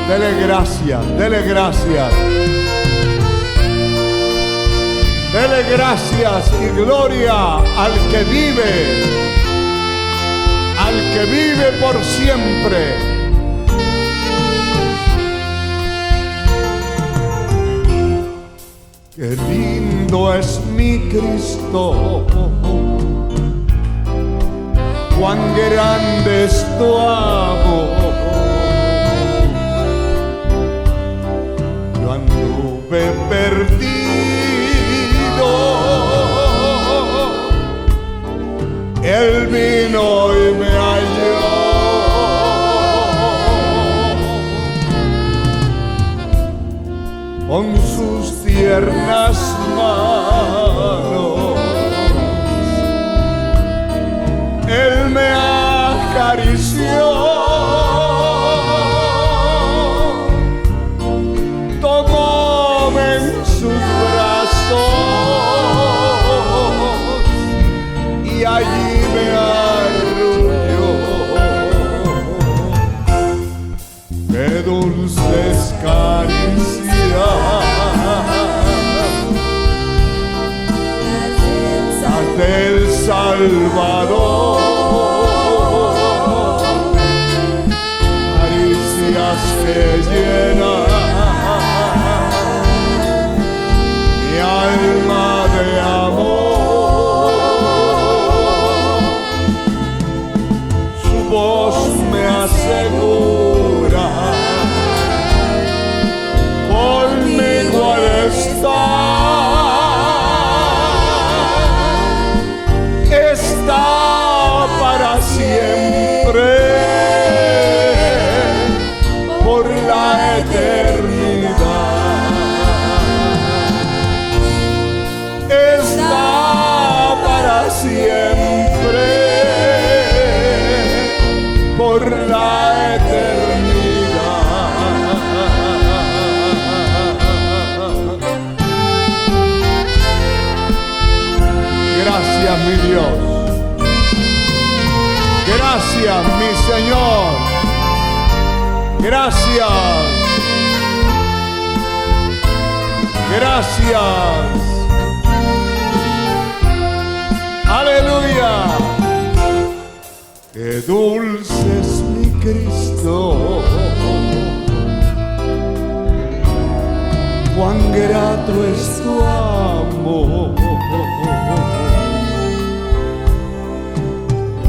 Dele gracias, dele gracias. Dele gracias y gloria al que vive por siempre. Qué lindo es mi Cristo, cuán grande es tu amor. Yo anduve perdido, Él vino y me halló. Con sus tiernas manos Él me acarició, tomóme en sus brazos y allí me arrulló. Qué dulces caricias las del Salvador, caricias que llenan mi alma de amor. Su voz me asegura, conmigo al estar, está para siempre, por la eternidad. Está para siempre, por la eternidad. Gracias, mi Dios. Gracias, mi Señor. Gracias. Gracias. Aleluya. Qué dulce es mi Cristo, cuán grato es tu amor.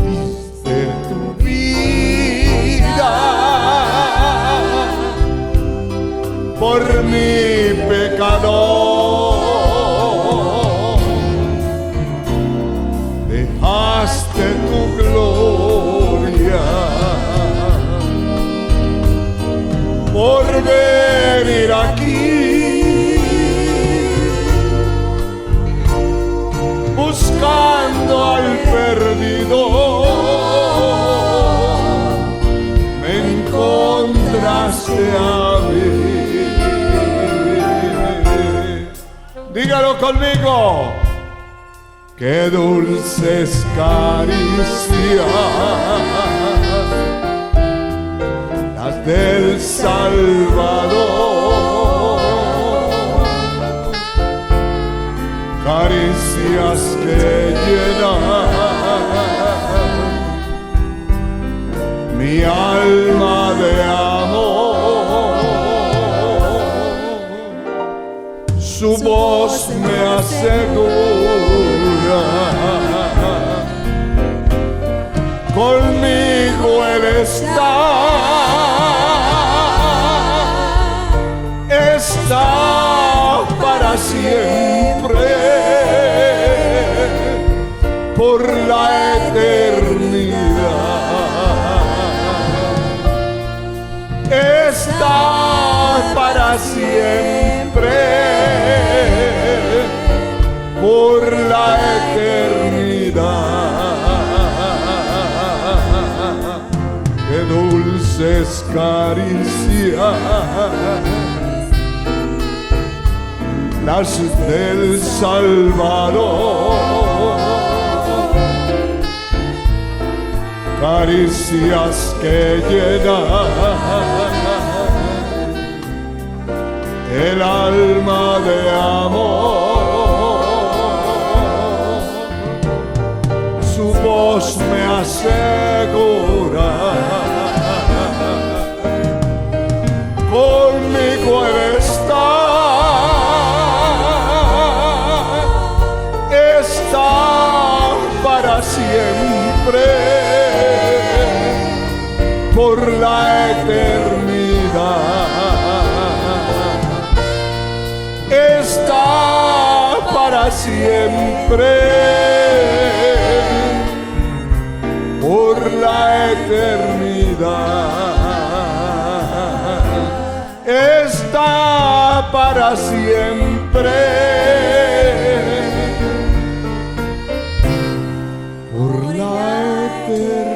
Diste tu vida por mi pecador, dejaste tu gloria por venir aquí, buscando al perdido, me encontraste a mí. Dígalo conmigo. Qué dulces caricias las del Salvador, caricias que llenan mi alma de amor. Su voz me asegura, conmigo Él está para siempre, por la eternidad. Está para siempre, por la eternidad. Qué dulces caricias las del Salvador, caricias que llenan mi alma de amor. Su voz me asegura, conmigo Él está para siempre, por la eternidad. Está para siempre, por la eternidad. Qué dulces caricias las del Salvador, caricias que llenan mi alma de amor. Su voz me asegura, conmigo Él está para siempre, por la eternidad. Está para siempre, por la eternidad. Qué dulces caricias las del Salvador, caricias que llenan mi alma el alma de amor. Su voz me asegura, conmigo Él está para siempre, por la eternidad. Está para siempre, por la eternidad. Está para siempre, por la eternidad.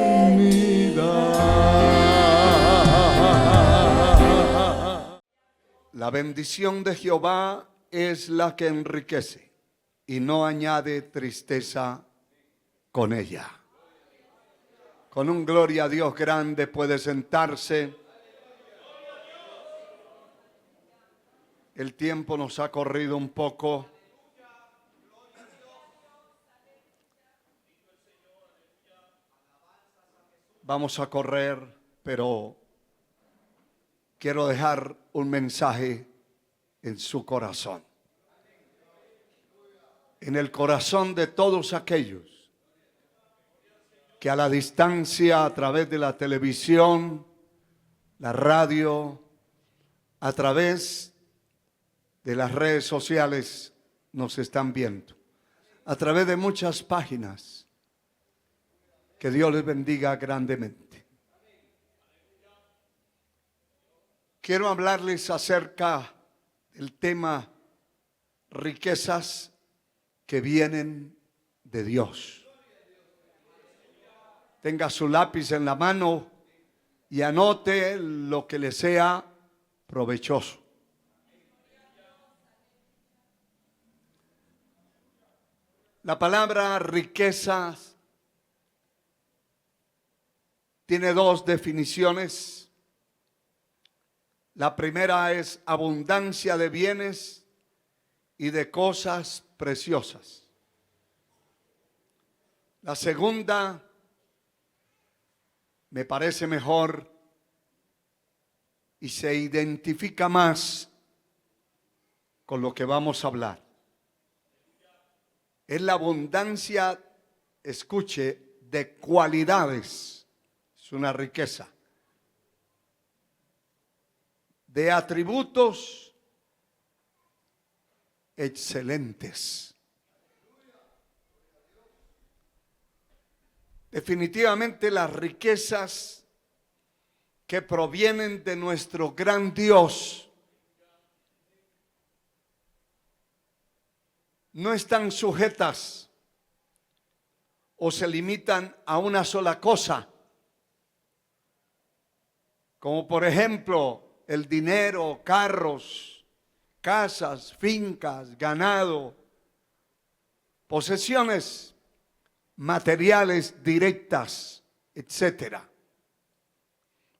La bendición de Jehová es la que enriquece y no añade tristeza con ella. Con un gloria a Dios grande puede sentarse. El tiempo nos ha corrido un poco. Vamos a correr, pero quiero dejar un mensaje en su corazón, en el corazón de todos aquellos que a la distancia, a través de la televisión, la radio, a través de las redes sociales nos están viendo, a través de muchas páginas. Que Dios les bendiga grandemente. Quiero hablarles acerca del tema riquezas que vienen de Dios. Tenga su lápiz en la mano y anote lo que le sea provechoso. La palabra riquezas tiene dos definiciones. La primera es abundancia de bienes y de cosas preciosas. La segunda me parece mejor y se identifica más con lo que vamos a hablar. Es la abundancia, escuche, de cualidades. Es una riqueza. De atributos excelentes. Definitivamente las riquezas que provienen de nuestro gran Dios no están sujetas o se limitan a una sola cosa, como por ejemplo el dinero, carros, casas, fincas, ganado, posesiones materiales directas, etcétera.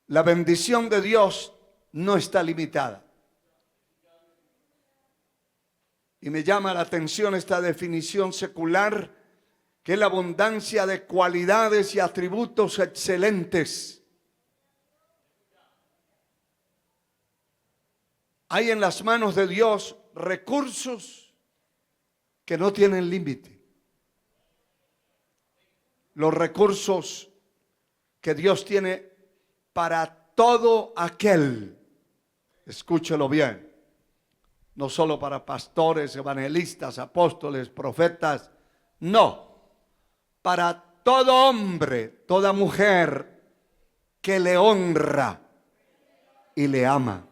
La bendición de Dios no está limitada. Y me llama la atención esta definición secular, que es la abundancia de cualidades y atributos excelentes. Hay en las manos de Dios recursos que no tienen límite. Los recursos que Dios tiene para todo aquel, escúchelo bien, no solo para pastores, evangelistas, apóstoles, profetas, no, para todo hombre, toda mujer que le honra y le ama.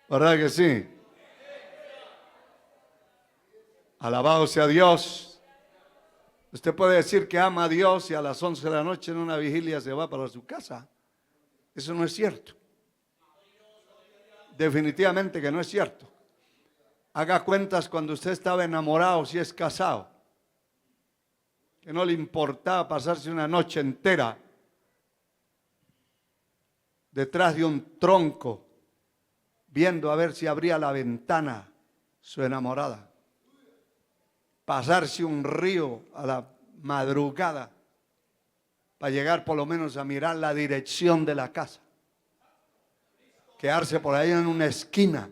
¿Verdad que sí? Alabado sea Dios. Usted puede decir que ama a Dios y a las 11 de la noche en una vigilia se va para su casa. Eso no es cierto. Definitivamente que no es cierto. Haga cuentas cuando usted estaba enamorado, si es casado, que no le importaba pasarse una noche entera detrás de un tronco, viendo a ver si abría la ventana su enamorada. Pasarse un río a la madrugada para llegar por lo menos a mirar la dirección de la casa. Quedarse por ahí en una esquina,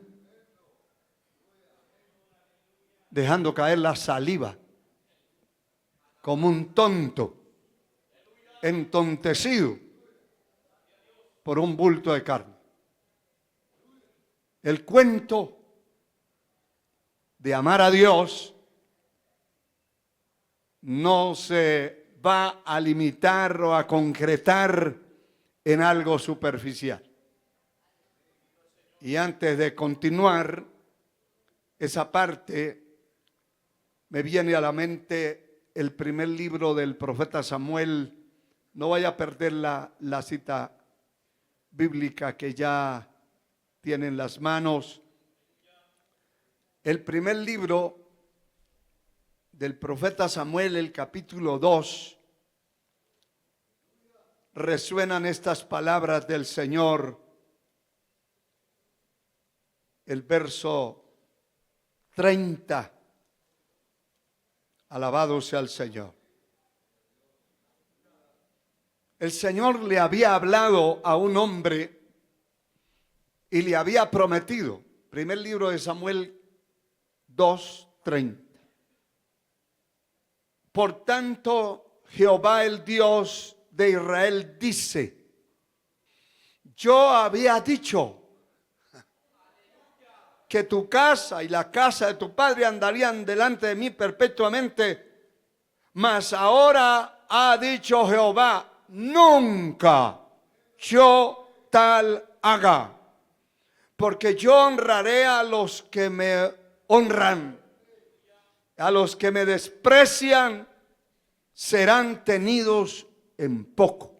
dejando caer la saliva, como un tonto, entontecido por un bulto de carne. El cuento de amar a Dios no se va a limitar o a concretar en algo superficial. Y antes de continuar esa parte, me viene a la mente el primer libro del profeta Samuel. No vaya a perder la cita bíblica que ya tiene en las manos. El primer libro del profeta Samuel, el capítulo 2, resuenan estas palabras del Señor. El verso 30. Alabado sea el Señor. El Señor le había hablado a un hombre y le había prometido. Primer libro de Samuel 2:30. Por tanto, Jehová el Dios de Israel dice: yo había dicho que tu casa y la casa de tu padre andarían delante de mí perpetuamente, mas ahora ha dicho Jehová: nunca yo tal haga, porque yo honraré a los que me honran, a los que me desprecian serán tenidos en poco.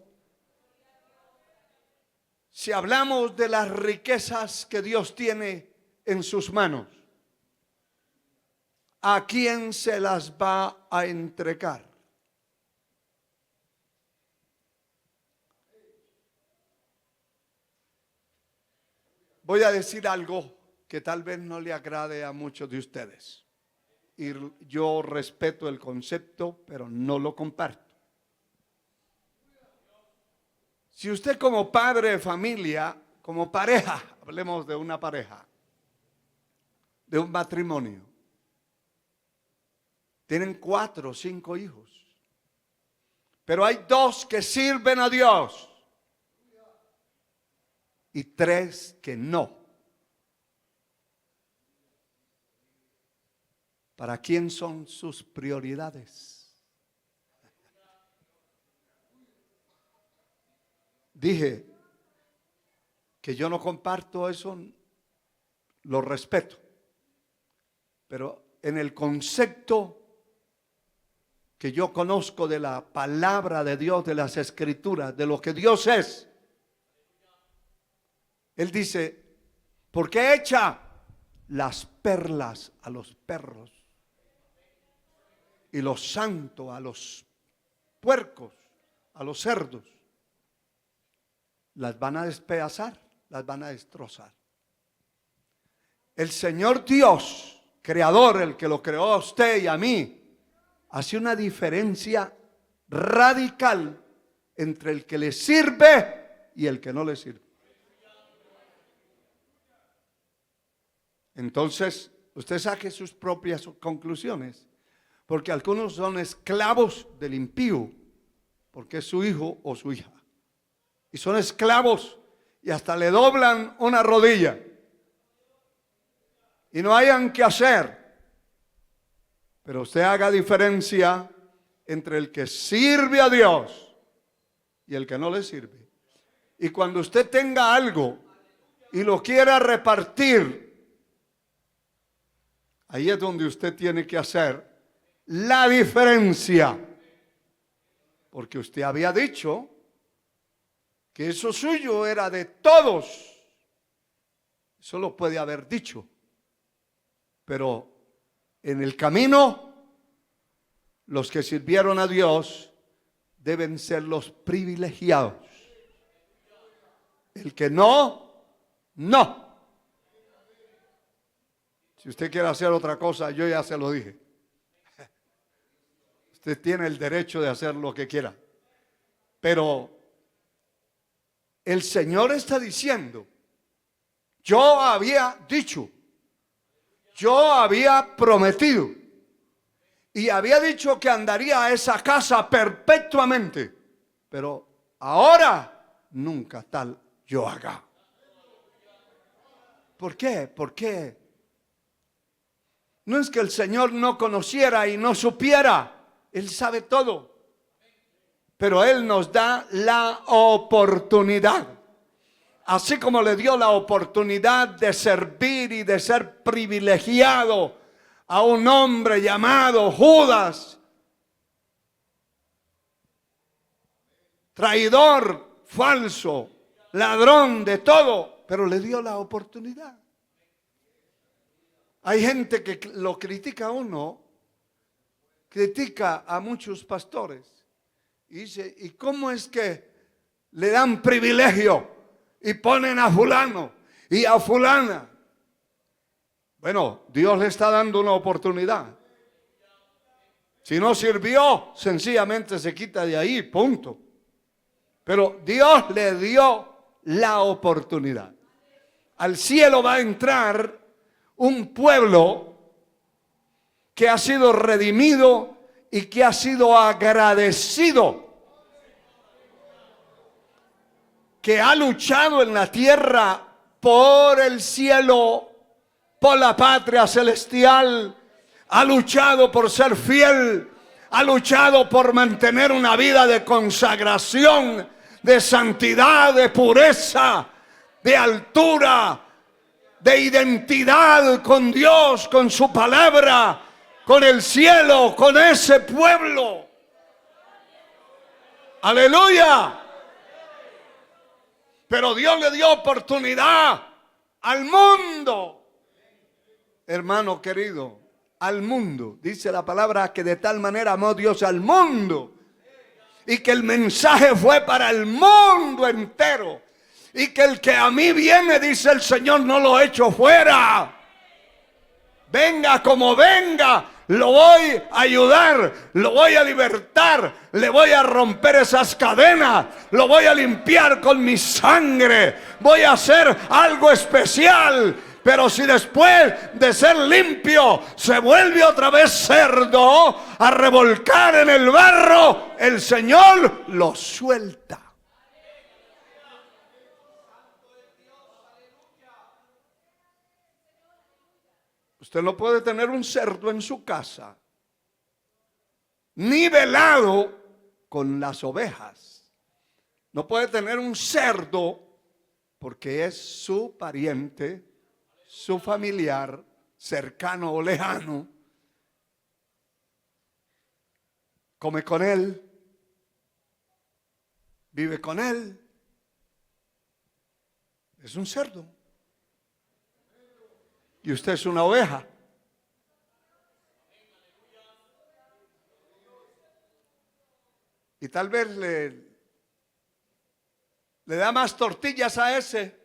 Si hablamos de las riquezas que Dios tiene en sus manos, ¿a quién se las va a entregar? Voy a decir algo que tal vez no le agrade a muchos de ustedes. Y yo respeto el concepto, pero no lo comparto. Si usted como padre de familia, como pareja, hablemos de una pareja, de un matrimonio, tienen 4 o 5 hijos, pero hay 2 que sirven a Dios y 3 que no. ¿Para quién son sus prioridades? Dije que yo no comparto eso, lo respeto, pero en el concepto que yo conozco de la palabra de Dios, de las escrituras, de lo que Dios es, Él dice: ¿por qué echa las perlas a los perros y los santos a los puercos, a los cerdos? Las van a despedazar, las van a destrozar. El Señor Dios, creador, el que lo creó a usted y a mí, hace una diferencia radical entre el que le sirve y el que no le sirve. Entonces, usted saque sus propias conclusiones, porque algunos son esclavos del impío, porque es su hijo o su hija, y son esclavos y hasta le doblan una rodilla y no hayan que hacer. Pero usted haga diferencia entre el que sirve a Dios y el que no le sirve. Y cuando usted tenga algo y lo quiera repartir, ahí es donde usted tiene que hacer la diferencia. Porque usted había dicho que eso suyo era de todos. Eso lo puede haber dicho. Pero en el camino, los que sirvieron a Dios deben ser los privilegiados. El que no, no. Si usted quiere hacer otra cosa, yo ya se lo dije. Usted tiene el derecho de hacer lo que quiera. Pero el Señor está diciendo, yo había dicho, yo había prometido y había dicho que andaría a esa casa perpetuamente, pero ahora nunca tal yo haga. ¿Por qué? ¿Por qué? No es que el Señor no conociera y no supiera. Él sabe todo. Pero Él nos da la oportunidad. Así como le dio la oportunidad de servir y de ser privilegiado a un hombre llamado Judas, traidor, falso, ladrón de todo, pero le dio la oportunidad. Hay gente que lo critica a uno, critica a muchos pastores y dice, ¿y cómo es que le dan privilegio y ponen a fulano y a fulana? Bueno, Dios le está dando una oportunidad. Si no sirvió, sencillamente se quita de ahí, punto. Pero Dios le dio la oportunidad. Al cielo va a entrar un pueblo que ha sido redimido y que ha sido agradecido, que ha luchado en la tierra por el cielo, por la patria celestial, ha luchado por ser fiel, ha luchado por mantener una vida de consagración, de santidad, de pureza, de altura, de identidad con Dios, con su palabra, con el cielo, con ese pueblo. Aleluya. Pero Dios le dio oportunidad al mundo. Hermano querido, al mundo. Dice la palabra que de tal manera amó Dios al mundo. Y que el mensaje fue para el mundo entero. Y que el que a mí viene, dice el Señor, no lo echo fuera. Venga como venga, lo voy a ayudar, lo voy a libertar, le voy a romper esas cadenas, lo voy a limpiar con mi sangre, voy a hacer algo especial. Pero si después de ser limpio se vuelve otra vez cerdo a revolcar en el barro, el Señor lo suelta. Usted no puede tener un cerdo en su casa, ni velado con las ovejas. No puede tener un cerdo porque es su pariente, su familiar, cercano o lejano. Come con él, vive con él. Es un cerdo. Y usted es una oveja. Y tal vez le da más tortillas a ese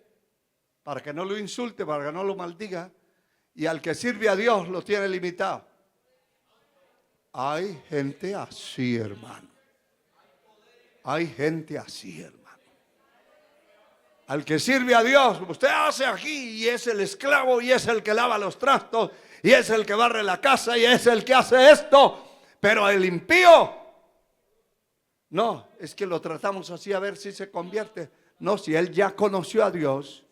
para que no lo insulte, para que no lo maldiga. Y al que sirve a Dios lo tiene limitado. Hay gente así, hermano. Hay gente así, hermano. Al que sirve a Dios, usted hace aquí y es el esclavo y es el que lava los trastos y es el que barre la casa y es el que hace esto. Pero el impío, no, es que lo tratamos así a ver si se convierte. No, si él ya conoció a Dios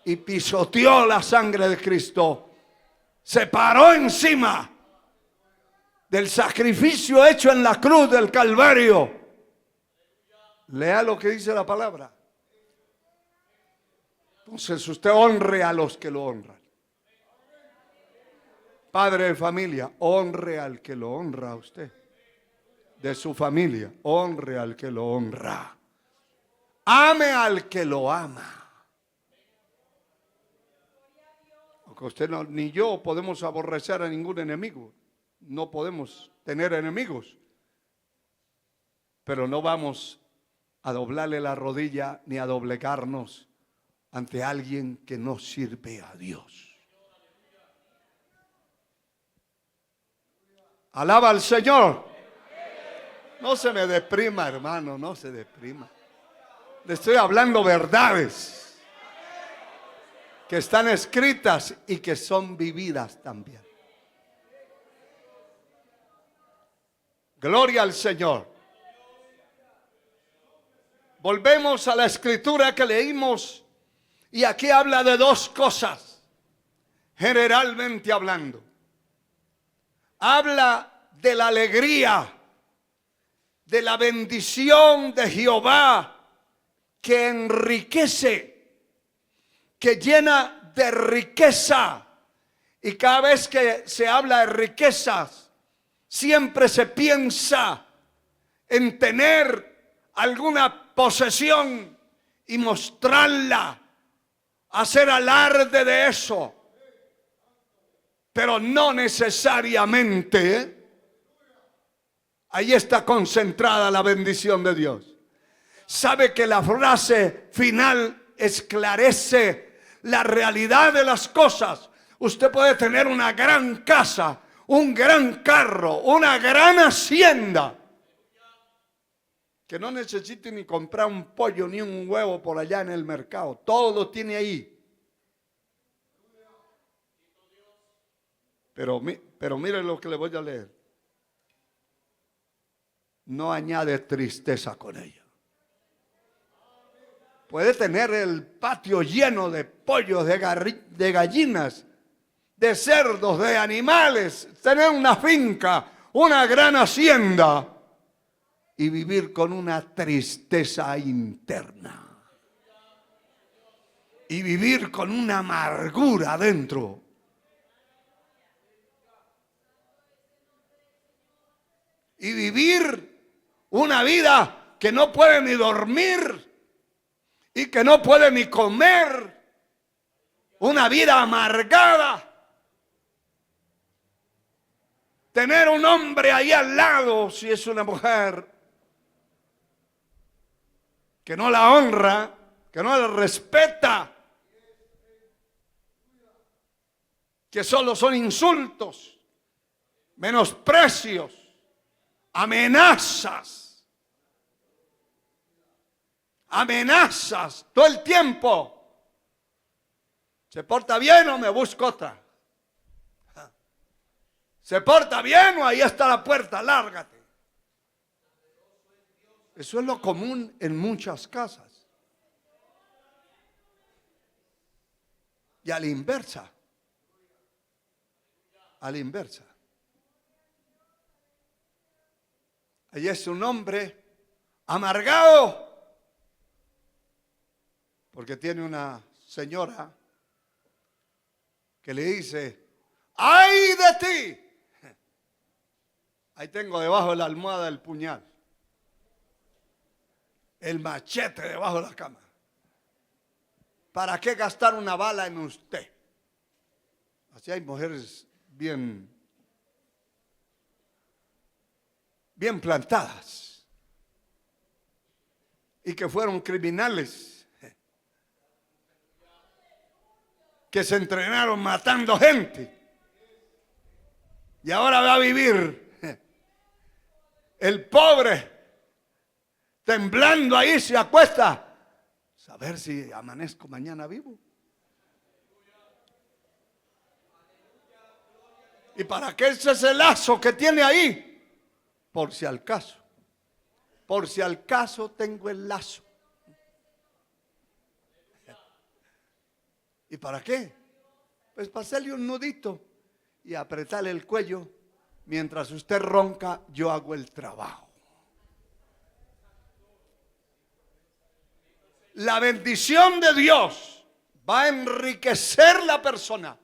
y pisoteó la sangre de Cristo, se paró encima del sacrificio hecho en la cruz del Calvario. Lea lo que dice la palabra. Entonces usted honre a los que lo honran. Padre de familia, honre al que lo honra a usted. De su familia, honre al que lo honra. Ame al que lo ama. Porque usted no, ni yo podemos aborrecer a ningún enemigo. No podemos tener enemigos. Pero no vamos a doblarle la rodilla ni a doblegarnos ante alguien que no sirve a Dios. Alaba al Señor. No se me deprima, hermano, no se deprima. Le estoy hablando verdades que están escritas y que son vividas también. Gloria al Señor. Volvemos a la escritura que leímos y aquí habla de dos cosas, generalmente hablando. Habla de la alegría, de la bendición de Jehová que enriquece, que llena de riqueza. Y cada vez que se habla de riquezas, siempre se piensa en tener alguna posesión y mostrarla, hacer alarde de eso. Pero no necesariamente ahí está concentrada la bendición de Dios. Sabe que la frase final esclarece la realidad de las cosas. Usted puede tener una gran casa, un gran carro, una gran hacienda, que no necesite ni comprar un pollo ni un huevo por allá en el mercado. Todo lo tiene ahí. Pero mire lo que le voy a leer. No añade tristeza con ella. Puede tener el patio lleno de pollos, de gallinas, de cerdos, de animales, tener una finca, una gran hacienda y vivir con una tristeza interna. Y vivir con una amargura adentro. Y vivir una vida que no puede ni dormir y que no puede ni comer. Una vida amargada. Tener un hombre ahí al lado, si es una mujer, que no la honra, que no la respeta, que solo son insultos, menosprecios, amenazas, todo el tiempo. ¿Se porta bien o me busco otra? ¿Se porta bien o ahí está la puerta? Lárgate. Eso es lo común en muchas casas. Y a la inversa. A la inversa. Allí es un hombre amargado porque tiene una señora que le dice: ¡ay de ti! Ahí tengo debajo de la almohada el puñal, el machete debajo de la cama. ¿Para qué gastar una bala en usted? Así hay mujeres bien plantadas y que fueron criminales, que se entrenaron matando gente y ahora va a vivir el pobre temblando ahí, se acuesta, saber si amanezco mañana vivo. ¿Y para qué es ese lazo que tiene ahí? Por si al caso. Por si al caso tengo el lazo. ¿Y para qué? Pues para hacerle un nudito y apretarle el cuello. Mientras usted ronca, yo hago el trabajo. La bendición de Dios va a enriquecer la persona.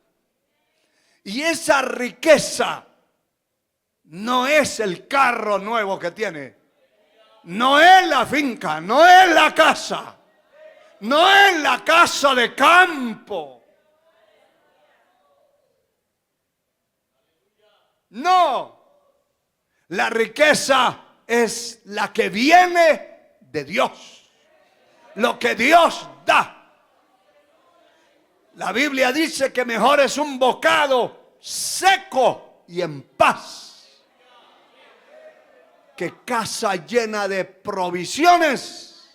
Y esa riqueza no es el carro nuevo que tiene, no es la finca, no es la casa, no es la casa de campo. No, la riqueza es la que viene de Dios, lo que Dios da. La Biblia dice que mejor es un bocado seco y en paz que casa llena de provisiones,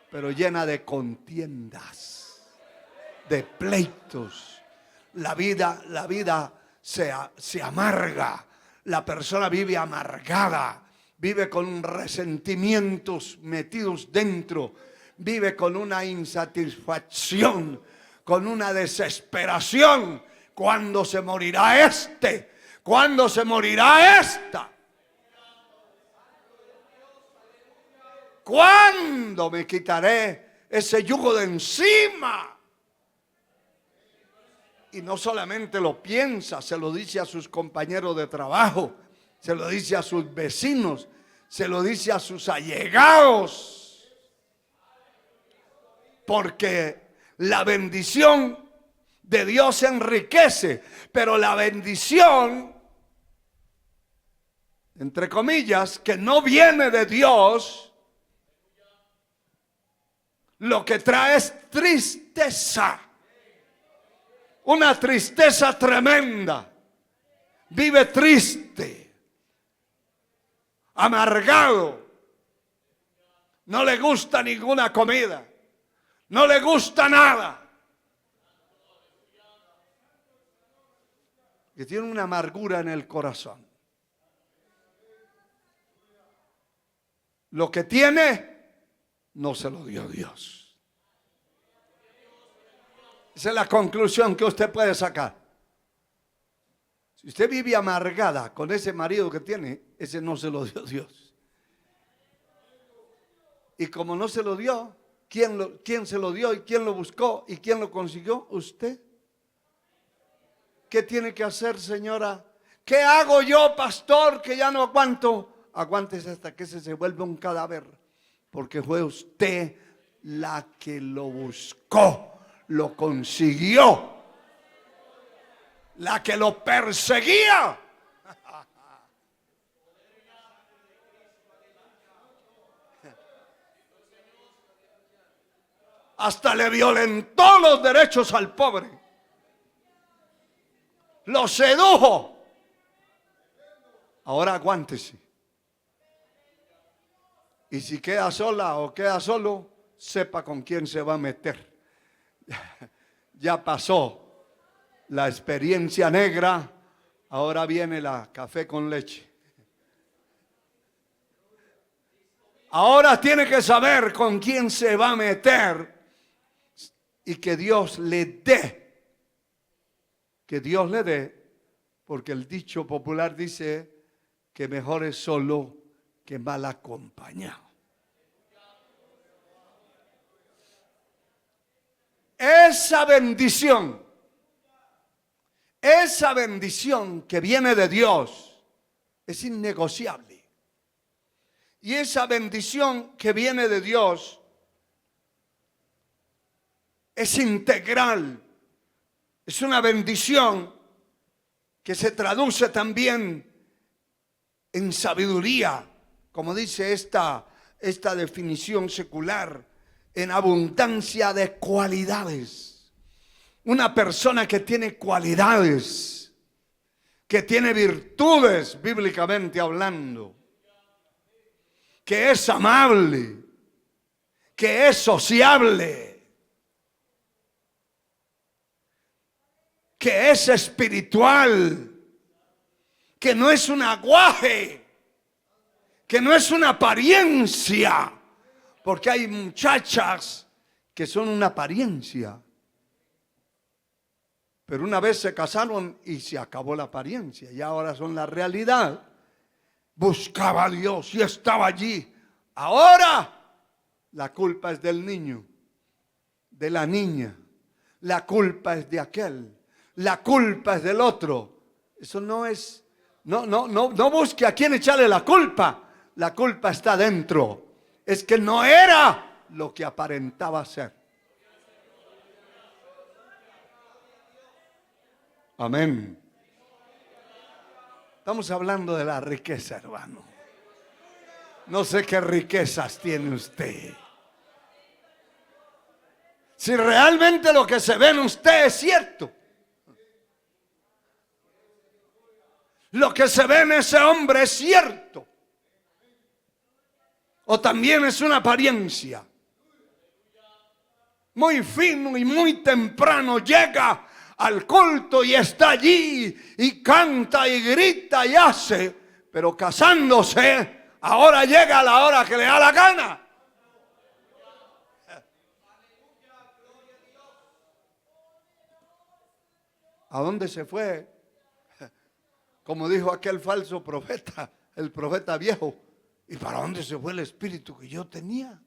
pero llena de contiendas, de pleitos. La vida se amarga. La persona vive amargada, vive con resentimientos metidos dentro, vive con una insatisfacción, con una desesperación. ¿Cuándo se morirá este? ¿Cuándo se morirá esta? ¿Cuándo me quitaré ese yugo de encima? Y no solamente lo piensa, se lo dice a sus compañeros de trabajo, se lo dice a sus vecinos, se lo dice a sus allegados. Porque la bendición de Dios enriquece, pero la bendición, entre comillas, que no viene de Dios, lo que trae es tristeza. Una tristeza tremenda. Vive triste, amargado. No le gusta ninguna comida. No le gusta nada. Y tiene una amargura en el corazón. Lo que tiene, no se lo dio Dios. Esa es la conclusión que usted puede sacar. Si usted vive amargada con ese marido que tiene, ese no se lo dio Dios. Y como no se lo dio, ¿quién se lo dio y quién lo buscó y quién lo consiguió? Usted. ¿Qué tiene que hacer, señora? ¿Qué hago yo, pastor, que ya no aguanto? Aguántese hasta que se vuelva un cadáver, porque fue usted la que lo buscó. Lo consiguió, la que lo perseguía. Hasta le violentó los derechos al pobre, lo sedujo. Ahora aguántese. Y si queda sola o queda solo, sepa con quién se va a meter. Ya pasó la experiencia negra, ahora viene la café con leche. Ahora tiene que saber con quién se va a meter y que Dios le dé. Que Dios le dé, porque el dicho popular dice que mejor es solo que mal acompañado. Esa bendición que viene de Dios es innegociable. Y esa bendición que viene de Dios es integral. Es una bendición que se traduce también en sabiduría, como dice esta definición secular, en abundancia de cualidades. Una persona que tiene cualidades, que tiene virtudes bíblicamente hablando, que es amable, que es sociable, que es espiritual, que no es un aguaje, que no es una apariencia. Porque hay muchachas que son una apariencia. Pero una vez se casaron y se acabó la apariencia. Y ahora son la realidad. Buscaba a Dios y estaba allí. Ahora la culpa es del niño, de la niña. La culpa es de aquel. La culpa es del otro. Eso no es. No busque a quién echarle la culpa. La culpa está dentro. Es que no era lo que aparentaba ser. Amén. Estamos hablando de la riqueza, hermano. No sé qué riquezas tiene usted. Si realmente lo que se ve en usted es cierto. Lo que se ve en ese hombre es cierto. O también es una apariencia. Muy fino y muy temprano llega al culto y está allí y canta y grita y hace, pero casándose, ahora llega a la hora que le da la gana. ¿A dónde se fue? Como dijo aquel falso profeta, el profeta viejo. ¿Y para dónde se fue el espíritu que yo tenía?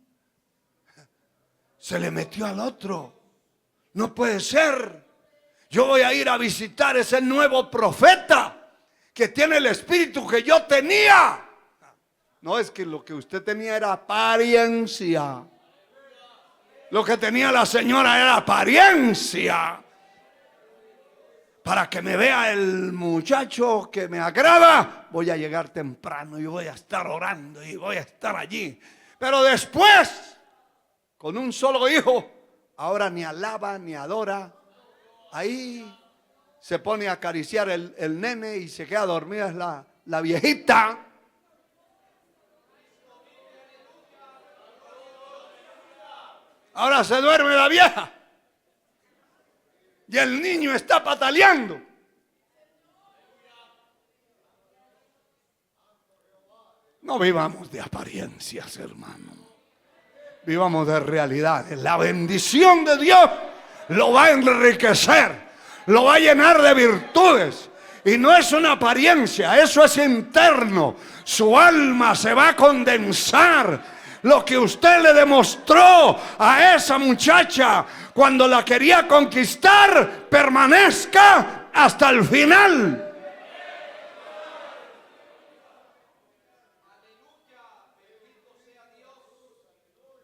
Se le metió al otro. No puede ser. Yo voy a ir a visitar ese nuevo profeta que tiene el espíritu que yo tenía. No, es que lo que usted tenía era apariencia. Lo que tenía la señora era apariencia. Para que me vea el muchacho que me agrada, voy a llegar temprano y voy a estar orando y voy a estar allí. Pero después, con un solo hijo, ahora ni alaba ni adora. Ahí se pone a acariciar el nene y se queda dormida la viejita. Ahora se duerme la vieja. Y el niño está pataleando. No vivamos de apariencias, hermano. Vivamos de realidades. La bendición de Dios lo va a enriquecer, lo va a llenar de virtudes. Y no es una apariencia, eso es interno. Su alma se va a condensar. Lo que usted le demostró a esa muchacha cuando la quería conquistar, permanezca hasta el final.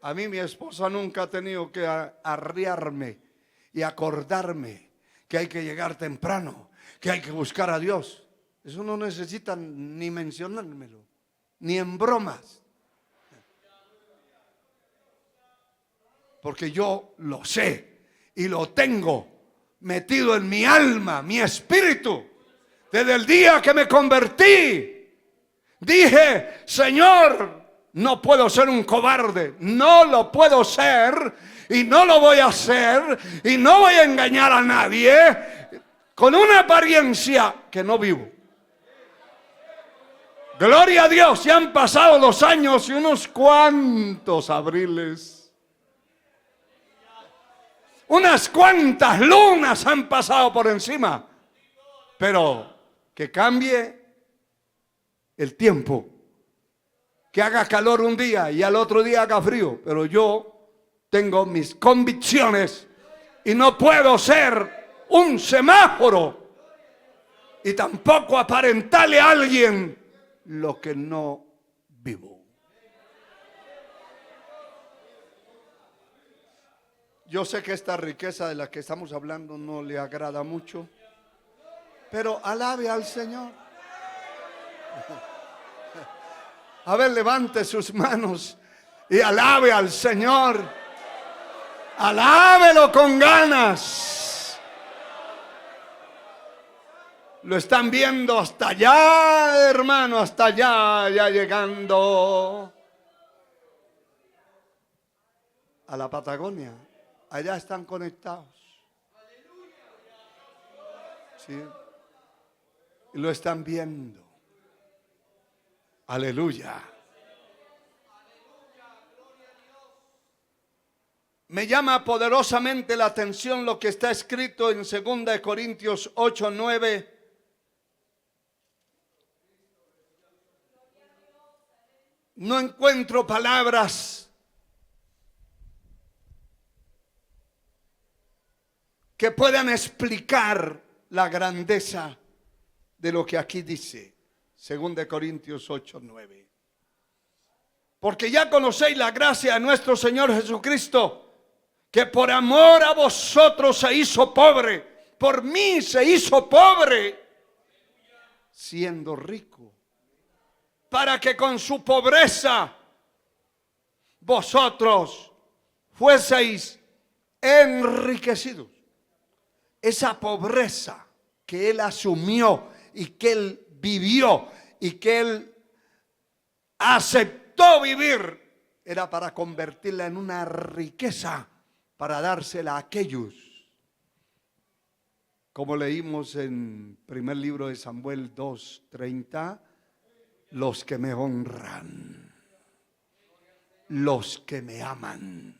A mí mi esposa nunca ha tenido que arriarme y acordarme que hay que llegar temprano, que hay que buscar a Dios. Eso no necesita ni mencionármelo, ni en bromas. Porque yo lo sé y lo tengo metido en mi alma, mi espíritu. Desde el día que me convertí, dije, Señor, no puedo ser un cobarde, no lo puedo ser y no lo voy a hacer y no voy a engañar a nadie con una apariencia que no vivo. Gloria a Dios, ya han pasado los años y unos cuantos abriles. Unas cuantas lunas han pasado por encima. Pero que cambie el tiempo. Que haga calor un día y al otro día haga frío. Pero yo tengo mis convicciones y no puedo ser un semáforo. Y tampoco aparentarle a alguien lo que no vivo. Yo sé que esta riqueza de la que estamos hablando no le agrada mucho, pero alabe al Señor. A ver, levante sus manos y alabe al Señor. Alábelo con ganas. Lo están viendo hasta allá, hermano, hasta allá, ya llegando a la Patagonia. Allá están conectados. ¿Sí? Y lo están viendo. Aleluya. Me llama poderosamente la atención lo que está escrito en 2 Corintios 8:9. No encuentro palabras que puedan explicar la grandeza de lo que aquí dice. 2 Corintios 8:9. Porque ya conocéis la gracia de nuestro Señor Jesucristo, que por amor a vosotros se hizo pobre, por mí se hizo pobre, siendo rico, para que con su pobreza vosotros fueseis enriquecidos. Esa pobreza que él asumió y que él vivió y que él aceptó vivir, era para convertirla en una riqueza, para dársela a aquellos, como leímos en primer libro de Samuel 2:30, los que me honran, los que me aman,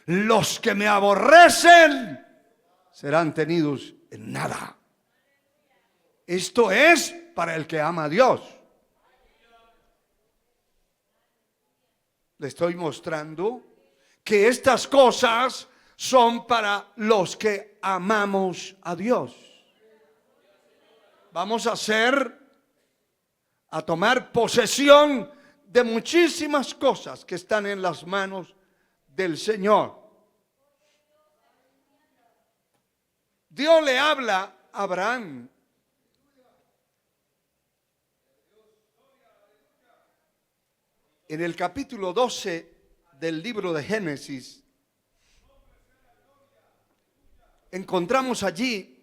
los que me aborrecen, serán tenidos en nada. Esto es para el que ama a Dios. Le estoy mostrando que estas cosas son para los que amamos a Dios. Vamos a tomar posesión de muchísimas cosas que están en las manos del Señor. Dios le habla a Abraham. En el capítulo 12 del libro de Génesis, encontramos allí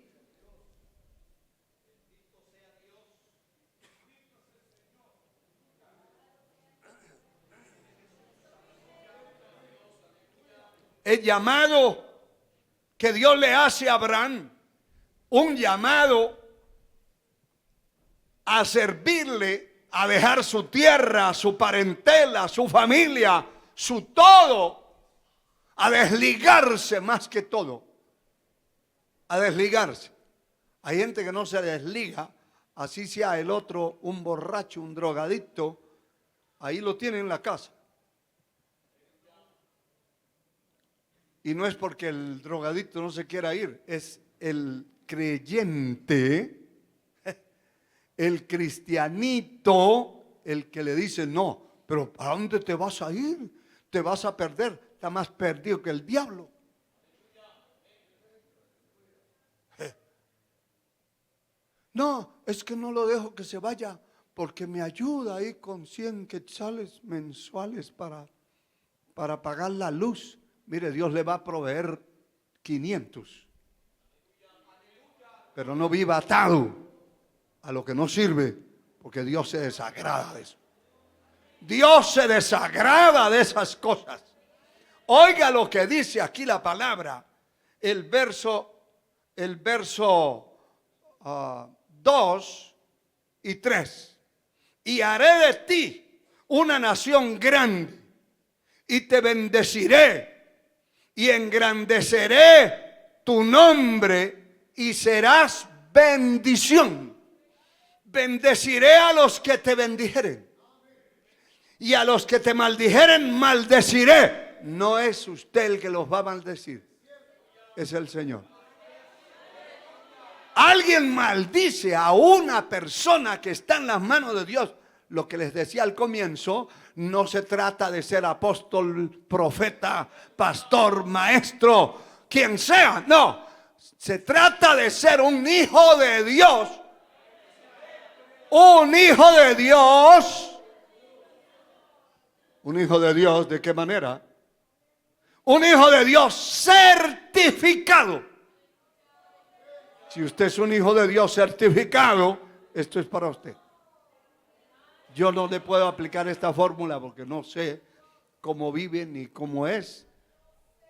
el llamado que Dios le hace a Abraham, un llamado a servirle, a dejar su tierra, su parentela, su familia, su todo, a desligarse más que todo, a desligarse. Hay gente que no se desliga, así sea el otro un borracho, un drogadicto, ahí lo tiene en la casa. Y no es porque el drogadicto no se quiera ir, es el creyente, el cristianito, el que le dice: no, pero ¿a dónde te vas a ir? Te vas a perder, está más perdido que el diablo. No, es que no lo dejo que se vaya porque me ayuda ahí con 100 quetzales mensuales para pagar la luz. Mire, Dios le va a proveer 500. Pero no viva atado a lo que no sirve, porque Dios se desagrada de eso. Dios se desagrada de esas cosas. Oiga lo que dice aquí la palabra, el verso 2 y 3. Y haré de ti una nación grande, y te bendeciré, y engrandeceré tu nombre, y serás bendición. Bendeciré a los que te bendijeren, y a los que te maldijeren maldeciré. No es usted el que los va a maldecir, es el Señor. Alguien maldice a una persona que está en las manos de Dios. Lo que les decía al comienzo, no se trata de ser apóstol, profeta, pastor, maestro, quien sea. No, se trata de ser un hijo de Dios. Un hijo de Dios. Un hijo de Dios, ¿de qué manera? Un hijo de Dios certificado. Si usted es un hijo de Dios certificado, esto es para usted. Yo no le puedo aplicar esta fórmula porque no sé cómo vive ni cómo es.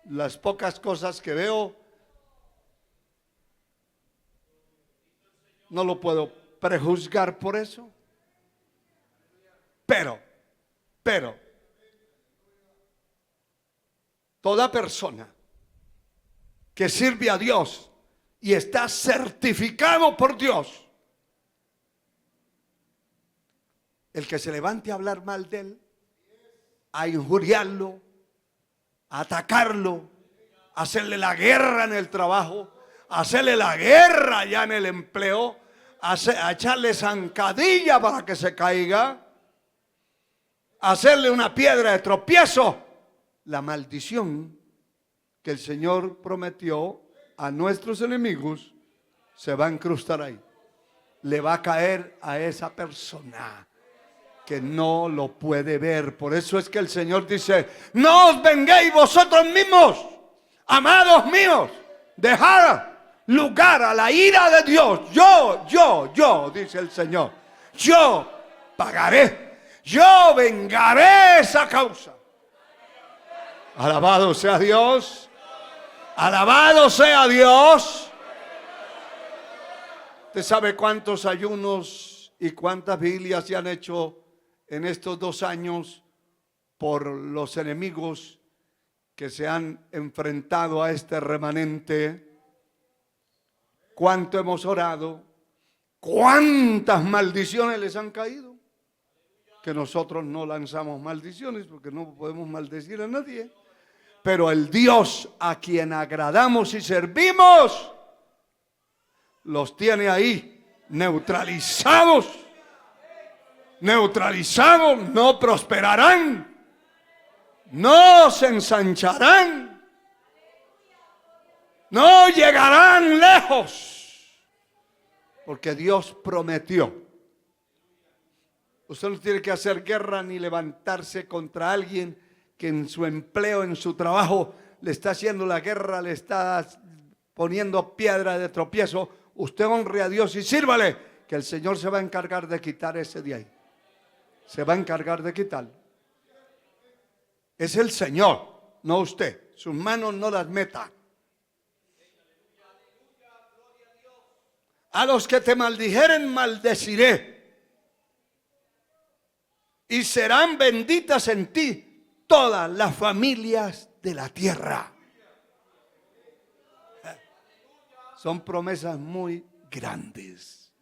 Las pocas cosas que veo, no lo puedo prejuzgar por eso. Pero, toda persona que sirve a Dios y está certificado por Dios, el que se levante a hablar mal de él, a injuriarlo, a atacarlo, a hacerle la guerra en el trabajo, a hacerle la guerra ya en el empleo, a echarle zancadilla para que se caiga, a hacerle una piedra de tropiezo, la maldición que el Señor prometió a nuestros enemigos se va a incrustar ahí. Le va a caer a esa persona que no lo puede ver. Por eso es que el Señor dice: no os venguéis vosotros mismos, Amados míos, dejad lugar a la ira de Dios. Yo, dice el Señor. Yo pagaré. Yo vengaré esa causa. Alabado sea Dios. Alabado sea Dios. ¿Usted sabe cuántos ayunos y cuántas vigilias se han hecho en estos 2 años por los enemigos que se han enfrentado a este remanente? ¿Cuánto hemos orado? ¿Cuántas maldiciones les han caído? Que nosotros no lanzamos maldiciones porque no podemos maldecir a nadie. Pero el Dios a quien agradamos y servimos los tiene ahí neutralizados. Neutralizados, no prosperarán, no se ensancharán, no llegarán lejos, porque Dios prometió. Usted no tiene que hacer guerra ni levantarse contra alguien que en su empleo, en su trabajo, le está haciendo la guerra, le está poniendo piedra de tropiezo. Usted honre a Dios y sírvale, que el Señor se va a encargar de quitar ese de ahí. Se va a encargar de quitarlo. Es el Señor, no usted. Sus manos no las meta. A los que te maldijeren, maldeciré. Y serán benditas en ti todas las familias de la tierra. Son promesas muy grandes.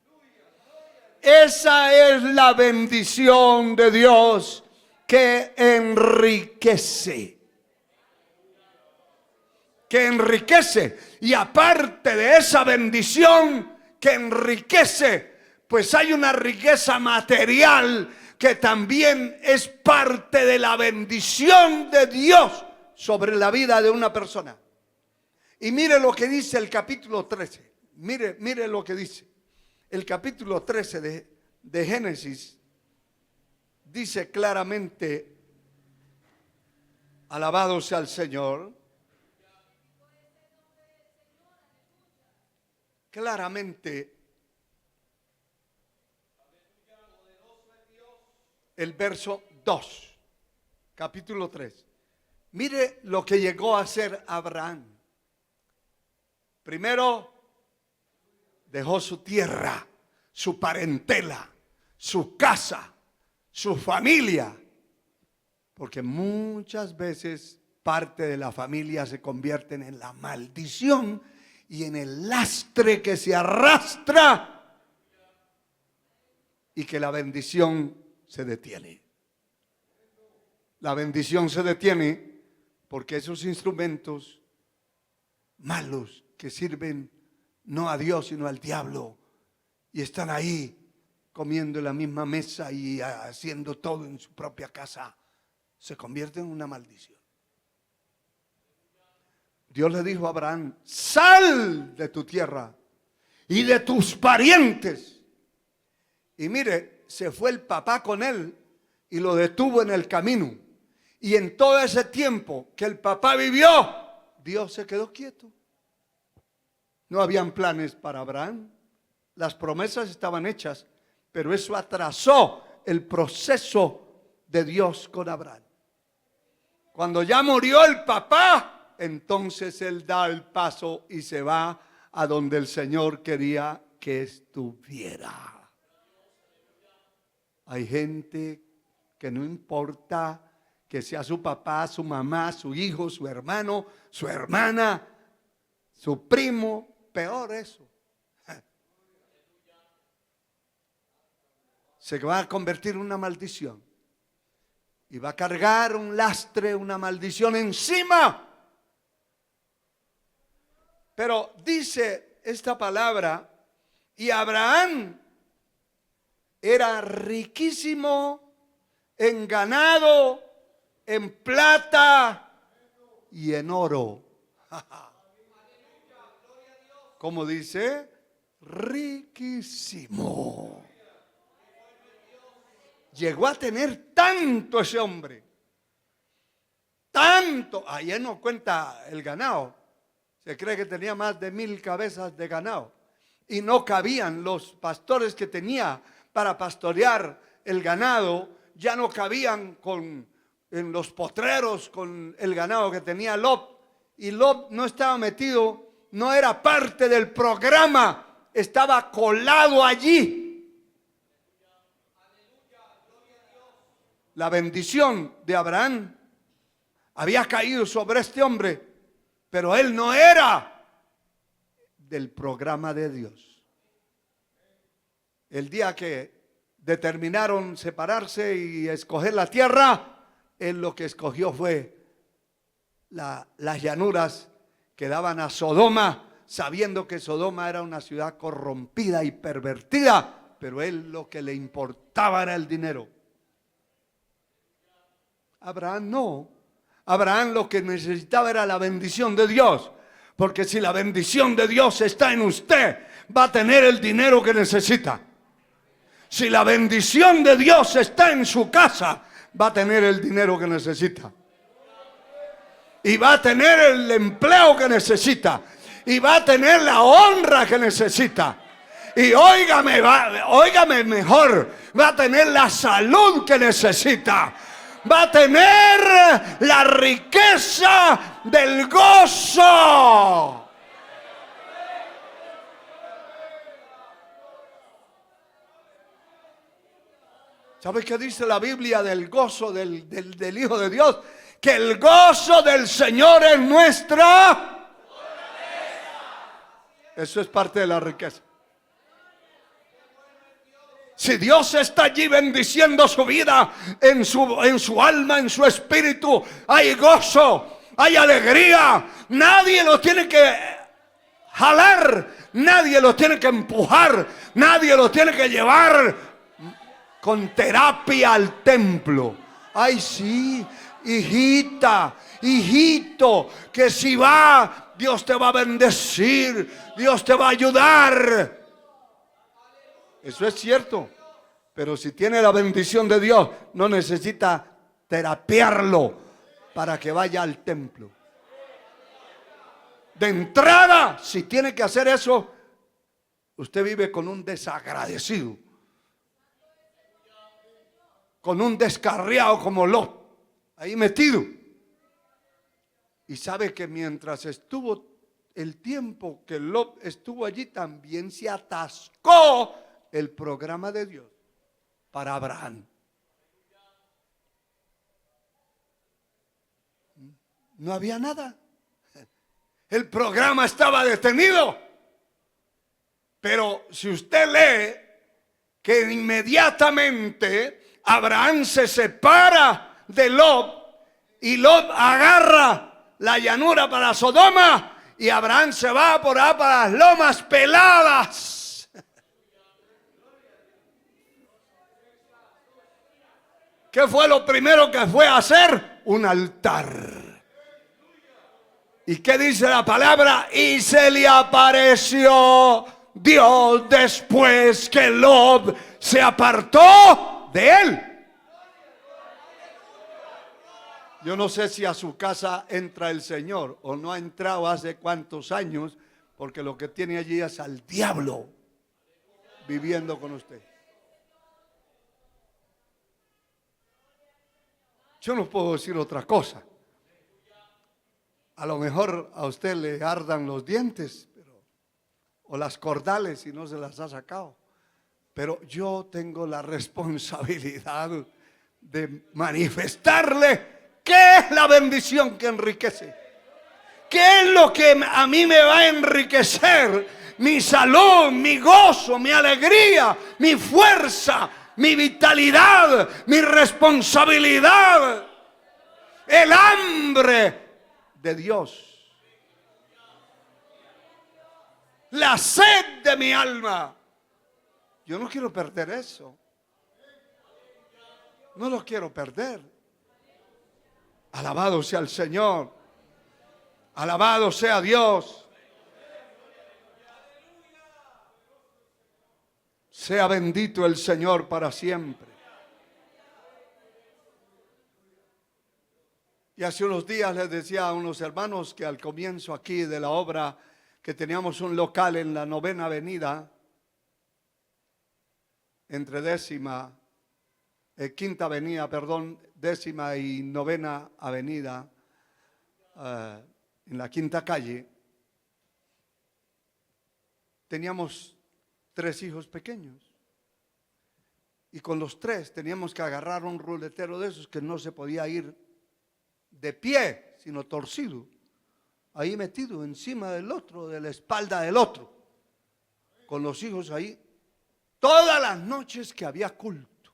Esa es la bendición de Dios que enriquece. Que enriquece. Y aparte de esa bendición que enriquece, pues hay una riqueza material que también es parte de la bendición de Dios sobre la vida de una persona. Y mire lo que dice el capítulo 13. Mire lo que dice. El capítulo 13 de Génesis dice claramente, alabado sea el Señor, claramente el verso 2, capítulo 3. Mire lo que llegó a hacer Abraham. Primero, dejó su tierra, su parentela, su casa, su familia. Porque muchas veces parte de la familia se convierten en la maldición y en el lastre que se arrastra y que la bendición se detiene. La bendición se detiene porque esos instrumentos malos que sirven no a Dios sino al diablo y están ahí comiendo en la misma mesa y haciendo todo en su propia casa, se convierten en una maldición. Dios le dijo a Abraham: sal de tu tierra y de tus parientes. Y mire, se fue el papá con él y lo detuvo en el camino. Y en todo ese tiempo que el papá vivió, Dios se quedó quieto. No habían planes para Abraham. Las promesas estaban hechas, pero eso atrasó el proceso de Dios con Abraham. Cuando ya murió el papá, entonces él da el paso y se va a donde el Señor quería que estuviera. Hay gente que no importa que sea su papá, su mamá, su hijo, su hermano, su hermana, su primo, peor eso. Se va a convertir en una maldición. Y va a cargar un lastre, una maldición encima. Pero dice esta palabra, y Abraham era riquísimo en ganado, en plata y en oro. ¿Cómo dice? Riquísimo. Llegó a tener tanto ese hombre, tanto. Ayer no cuenta el ganado. Se cree que tenía más de 1000 cabezas de ganado. Y no cabían los pastores que tenía para pastorear el ganado. Ya no cabían en los potreros con el ganado que tenía Lot. Y Lot no estaba metido, no era parte del programa, estaba colado allí. La bendición de Abraham había caído sobre este hombre, pero él no era del programa de Dios. El día que determinaron separarse y escoger la tierra, él lo que escogió fue las llanuras que daban a Sodoma, sabiendo que Sodoma era una ciudad corrompida y pervertida, pero él lo que le importaba era el dinero. Abraham no. Abraham lo que necesitaba era la bendición de Dios, porque si la bendición de Dios está en usted, va a tener el dinero que necesita. Si la bendición de Dios está en su casa, va a tener el dinero que necesita. Y va a tener el empleo que necesita. Y va a tener la honra que necesita. Y óigame mejor, va a tener la salud que necesita. Va a tener la riqueza del gozo. ¿Sabe qué dice la Biblia del gozo del Hijo de Dios? Que el gozo del Señor es nuestra. Eso es parte de la riqueza. Si Dios está allí bendiciendo su vida, en su alma, en su espíritu, hay gozo, hay alegría. Nadie lo tiene que jalar, nadie lo tiene que empujar, nadie lo tiene que llevar con terapia al templo. Ay, sí, hijita, hijito, que si va, Dios te va a bendecir, Dios te va a ayudar. Eso es cierto, pero si tiene la bendición de Dios, no necesita terapiarlo para que vaya al templo. De entrada, si tiene que hacer eso, usted vive con un desagradecido, con un descarriado como Lot, ahí metido. Y sabe que mientras estuvo el tiempo que Lot estuvo allí, también se atascó el programa de Dios para Abraham. No había nada. El programa estaba detenido. Pero si usted lee que inmediatamente Abraham se separa de Lot y Lot agarra la llanura para Sodoma y Abraham se va por ahí para las lomas peladas. ¿Qué fue lo primero que fue a hacer? Un altar. ¿Y qué dice la palabra? Y se le apareció Dios después que Lot se apartó de él. Yo no sé si a su casa entra el Señor o no ha entrado hace cuántos años, porque lo que tiene allí es al diablo viviendo con usted. Yo no puedo decir otra cosa. A lo mejor a usted le ardan los dientes, o las cordales si no se las ha sacado. Pero yo tengo la responsabilidad de manifestarle qué es la bendición que enriquece. ¿Qué es lo que a mí me va a enriquecer? Mi salud, mi gozo, mi alegría, mi fuerza, mi vitalidad, mi responsabilidad, el hambre de Dios, la sed de mi alma. Yo no quiero perder eso. No lo quiero perder. Alabado sea el Señor. Alabado sea Dios. Sea bendito el Señor para siempre. Y hace unos días les decía a unos hermanos que al comienzo aquí de la obra, que teníamos un local en la 9ª Avenida, entre 5ª Avenida, perdón, 10ª y 9ª Avenida, en la 5ª calle. Teníamos 3 hijos pequeños. Y con los 3 teníamos que agarrar un ruletero de esos que no se podía ir de pie, sino torcido, ahí metido encima del otro, de la espalda del otro, con los hijos ahí, todas las noches que había culto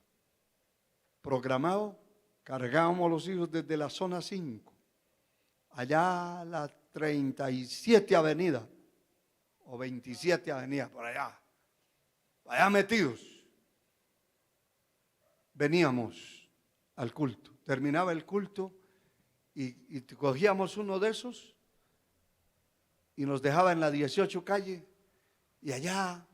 programado, cargábamos los hijos desde la zona 5, allá a la 37 Avenida, o 27 Avenida, por allá metidos. Veníamos al culto, terminaba el culto, y cogíamos uno de esos y nos dejaba en la 18 calle y allá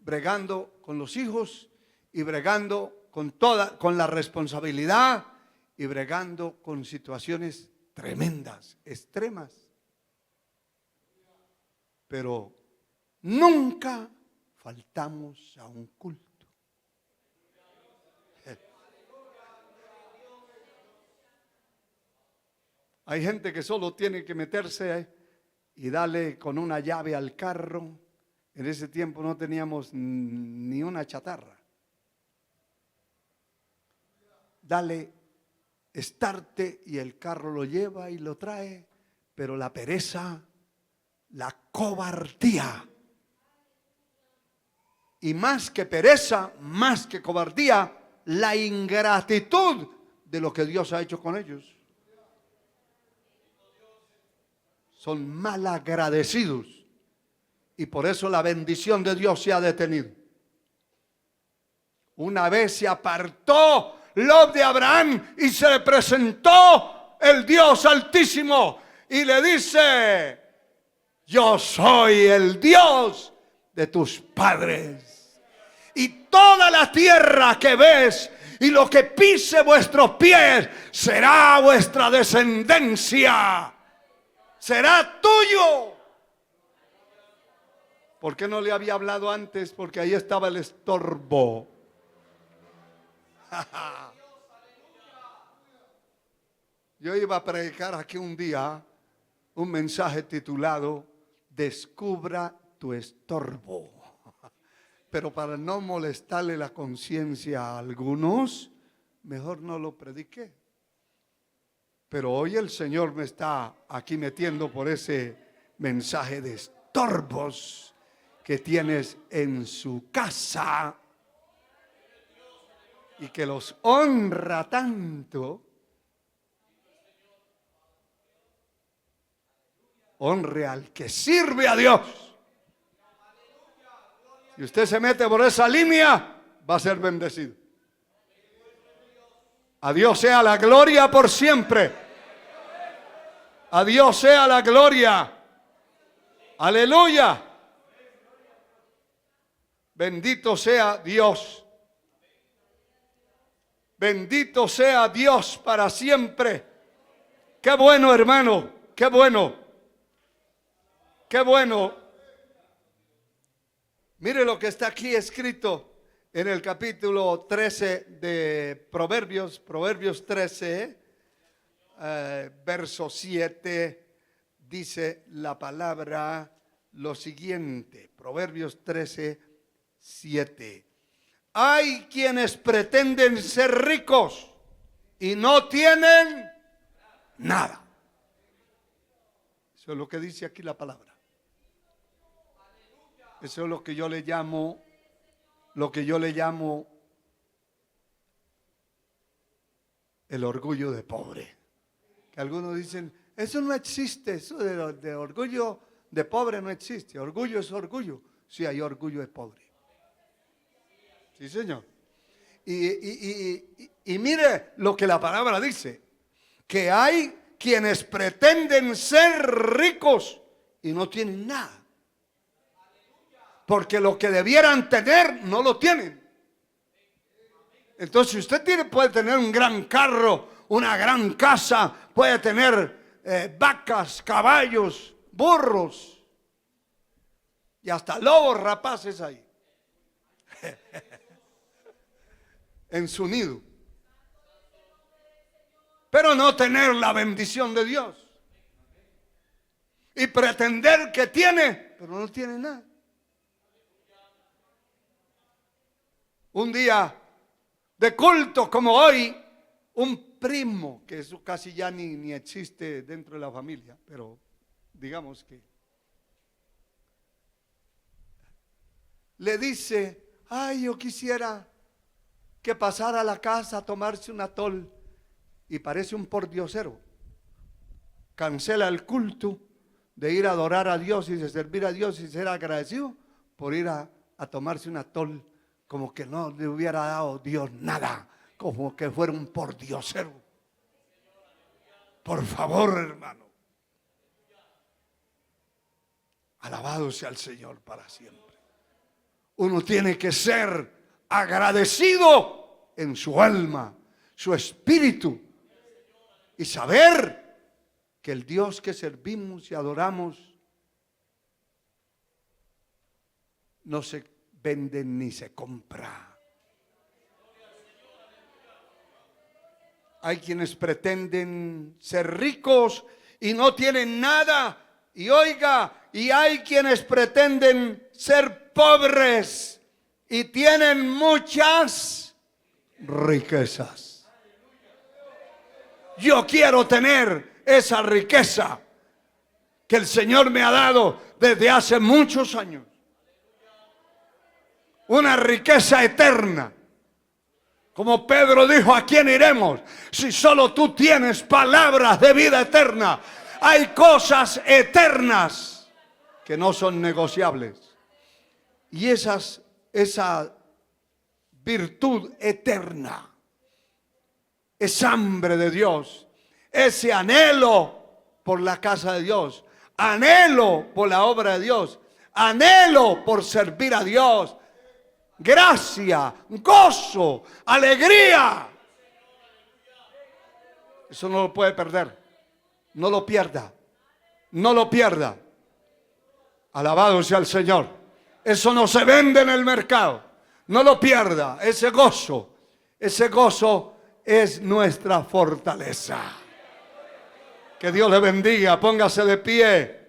bregando con los hijos y bregando con la responsabilidad y bregando con situaciones tremendas, extremas. Pero nunca faltamos a un culto. Hay gente que solo tiene que meterse y darle con una llave al carro. En ese tiempo no teníamos ni una chatarra. Dale estarte y el carro lo lleva y lo trae, pero la pereza, la cobardía, y más que pereza, más que cobardía, la ingratitud de lo que Dios ha hecho con ellos. Son malagradecidos y por eso la bendición de Dios se ha detenido. Una vez se apartó Lot de Abraham y se le presentó el Dios Altísimo y le dice: yo soy el Dios de tus padres y toda la tierra que ves y lo que pise vuestros pies será vuestra descendencia. Será tuyo. ¿Por qué no le había hablado antes? Porque ahí estaba el estorbo. Yo iba a predicar aquí un día un mensaje titulado Descubra tu estorbo. Pero para no molestarle la conciencia a algunos, mejor no lo prediqué. Pero hoy el Señor me está aquí metiendo por ese mensaje de estorbos que tienes en su casa y que los honra tanto. Honre al que sirve a Dios. Si usted se mete por esa línea, va a ser bendecido. A Dios sea la gloria por siempre. A Dios sea la gloria. Aleluya. Bendito sea Dios. Bendito sea Dios para siempre. Qué bueno, hermano. Qué bueno. Qué bueno. Mire lo que está aquí escrito en el capítulo 13 de Proverbios. Proverbios 13. Verso 7, dice la palabra lo siguiente. Proverbios 13, 7. Hay quienes pretenden ser ricos y no tienen nada. Eso es lo que dice aquí la palabra. Eso es lo que yo le llamo el orgullo de pobre. Que algunos dicen, eso no existe, eso de orgullo de pobre no existe. Orgullo es orgullo. Sí, hay orgullo de pobre. Sí, señor. Y mire lo que la palabra dice, que hay quienes pretenden ser ricos y no tienen nada. Porque lo que debieran tener no lo tienen. Entonces, si usted puede tener un gran carro, una gran casa, puede tener vacas, caballos, burros y hasta lobos rapaces ahí en su nido, pero no tener la bendición de Dios y pretender que tiene, pero no tiene nada. Un día de culto como hoy, un primo, que eso casi ya ni existe dentro de la familia, pero digamos que le dice: ay, yo quisiera que pasara a la casa a tomarse un atol. Y parece un pordiosero. Cancela el culto de ir a adorar a Dios y de servir a Dios y ser agradecido por ir a tomarse un atol, como que no le hubiera dado Dios nada, como que fuera un pordiosero. Por favor, hermano. Alabado sea el Señor para siempre. Uno tiene que ser agradecido en su alma, su espíritu, y saber que el Dios que servimos y adoramos no se vende ni se compra. Hay quienes pretenden ser ricos y no tienen nada. Y oiga, y hay quienes pretenden ser pobres y tienen muchas riquezas. Yo quiero tener esa riqueza que el Señor me ha dado desde hace muchos años. Una riqueza eterna. Como Pedro dijo: ¿a quién iremos si solo tú tienes palabras de vida eterna? Hay cosas eternas que no son negociables. Y esa virtud eterna, esa hambre de Dios, ese anhelo por la casa de Dios, anhelo por la obra de Dios, anhelo por servir a Dios, gracia, gozo, alegría. Eso no lo puede perder. No lo pierda. No lo pierda. Alabado sea el Señor. Eso no se vende en el mercado. No lo pierda. Ese gozo es nuestra fortaleza. Que Dios le bendiga. Póngase de pie.